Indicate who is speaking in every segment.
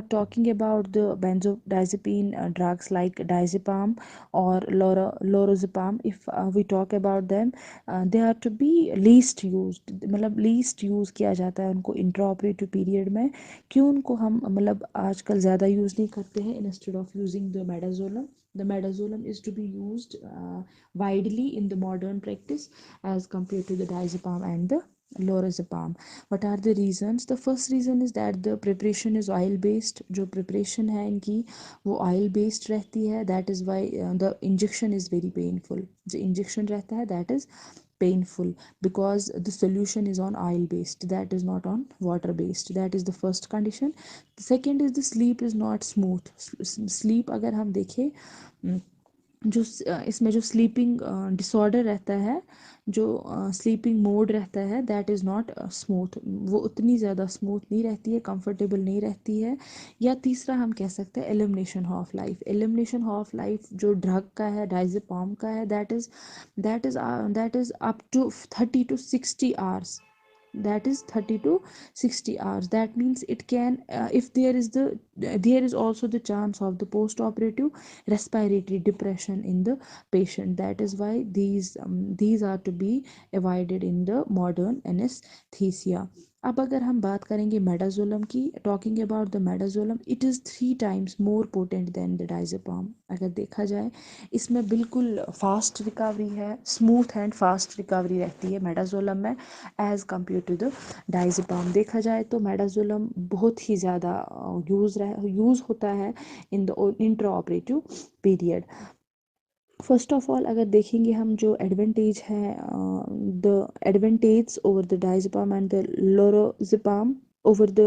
Speaker 1: talking about the benzodiazepine drugs like diazepam or lorazepam, if we talk about them, they are to be least used, मतलब least use किया जाता है उनको intraoperative period में। क्यों उनको हम मतलब आजकल ज़्यादा यूज़ नहीं करते हैं instead of using the midazolam? The midazolam is to be used widely in the modern practice as compared to the diazepam and the lorazepam. What are the reasons? The first reason is that the preparation is oil based. जो preparation है इनकी वो oil based रहती है, that is why the injection is very painful. जो injection रहता है that is painful because the solution is on oil based, that is not on water based. That is the first condition. The second is the sleep is not smooth. Sleep अगर हम देखें, जो इसमें जो sleeping disorder रहता है, जो sleeping mode रहता है, दैट इज़ नॉट स्मूथ, वो उतनी ज़्यादा स्मूथ नहीं रहती है, कंफर्टेबल नहीं रहती है। या तीसरा हम कह सकते हैं elimination of life. Elimination of life जो ड्रग का है, डाइजेपाम का है, that is up to 30 to 60 hours, that is 30 to 60 hours. That means it can if there is also the chance of the post operative respiratory depression in the patient. That is why these are to be avoided in the modern anesthesia. अब अगर हम बात करेंगे midazolam की, talking about the midazolam, it is 3 times more potent than the diazepam. अगर देखा जाए इसमें बिल्कुल फास्ट रिकवरी है, स्मूथ एंड फास्ट रिकवरी रहती है मेडाजोलम में as compare to the diazepam. देखा जाए तो मेडाजोलम बहुत ही ज़्यादा यूज़ होता है in the intraoperative period. First of all अगर देखेंगे हम जो एडवांटेज है, the advantage over the diazepam and the lorazepam over the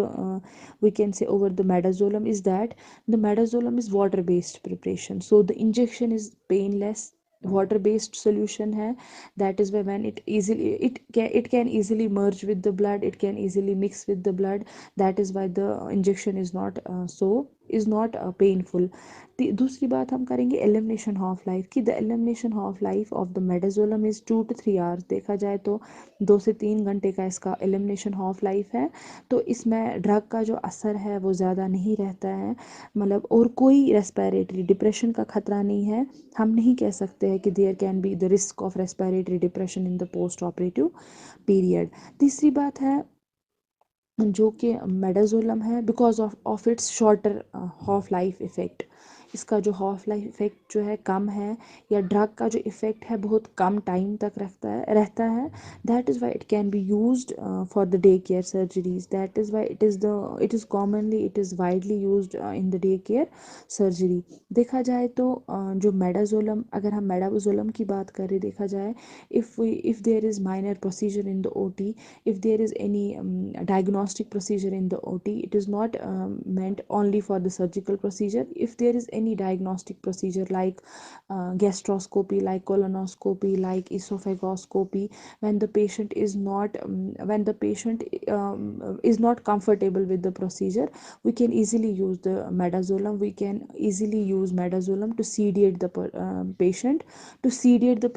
Speaker 1: we can say over the midazolam is that the midazolam is water based preparation, so the injection is painless, water based solution है। that is why when it can easily merge with the blood, it can easily mix with the blood, that is why the injection is not painful। दूसरी बात हम करेंगे elimination of life की। The elimination of life of the midazolam is 2 to 3 hours। देखा जाए तो 2 से 3 घंटे का इसका एलिमिनेशन ऑफ लाइफ है। तो इसमें ड्रग का जो असर है वो ज़्यादा नहीं रहता है, मतलब और कोई रेस्पिरेटरी डिप्रेशन का खतरा नहीं है। हम नहीं कह सकते हैं कि there can be the risk of respiratory depression in the post operative period. तीसरी बात है जो कि मेडाजोलम है, because of its shorter half life effect, इसका जो हाफ लाइफ इफ़ेक्ट जो है कम है, या ड्रग का जो इफ़ेक्ट है बहुत कम टाइम तक रहता है। That is why it can be used for the day care surgeries. That is why it is commonly it is widely used in the day care surgery. देखा जाए तो जो मेडाजोलम, अगर हम मेडाजोलम की बात करें, देखा जाए if there is minor procedure in the OT, if there is any diagnostic procedure in the OT, it is not meant only for the surgical procedure. If there is any diagnostic procedure like gastroscopy, like colonoscopy, like esophagoscopy, when the patient is not comfortable with the procedure, we can easily use the medazolam. We can easily use medazolam to sedate the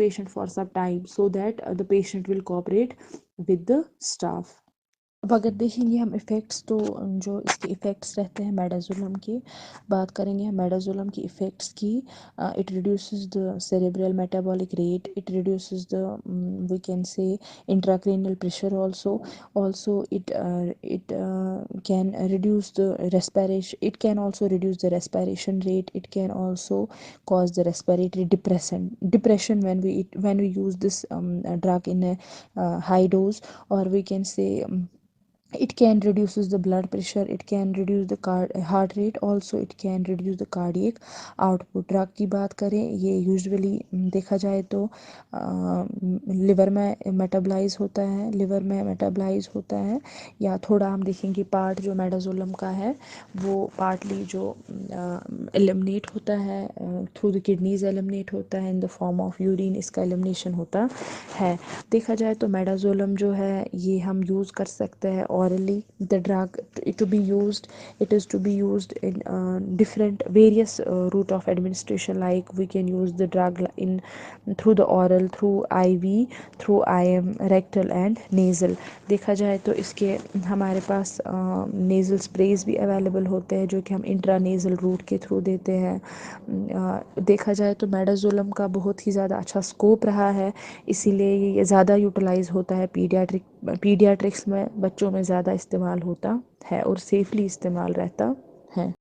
Speaker 1: patient for some time, so that the patient will cooperate with the staff। अब अगर देखेंगे हम effects, तो जो इसके effects रहते हैं midazolam की, बात करेंगे हम मेडाजोलम की इफ़ेक्ट्स की। It reduces the cerebral metabolic rate, it reduces the we can say intracranial pressure also it can reduce the respiration, it can also reduce the respiration rate, it can also cause the respiratory depression when we use this drug in a high dose, or we can say it can reduces the blood pressure, it can reduce the heart rate, also it can reduce the cardiac output। Drug की बात करें, ये usually देखा जाए तो liver में metabolise होता है, या थोड़ा हम देखेंगे पार्ट जो मेडाजोलम का है वो पार्टली जो एलिमिनेट होता है थ्रू द किडनीज, एलिमिनेट होता है in the form of urine, इसका एलिमिनेशन होता है। देखा जाए तो मेडाजोलम जो है ये हम यूज़ कर सकते हैं orally. The drug to be used, it is to be used in different various route of administration, like we can use the drug in through the oral, through IV, through IM, rectal and nasal. देखा जाए तो इसके हमारे पास nasal sprays भी available होते हैं जो कि हम इंट्रानेज़ल रूट के थ्रू देते हैं। देखा जाए तो मेडाजोलम का बहुत ही ज़्यादा अच्छा स्कोप रहा है, इसीलिए ये ज़्यादा यूटिलाइज होता है पीडियाट्रिक्स में, बच्चों में ज़्यादा इस्तेमाल होता है और सेफली इस्तेमाल रहता है।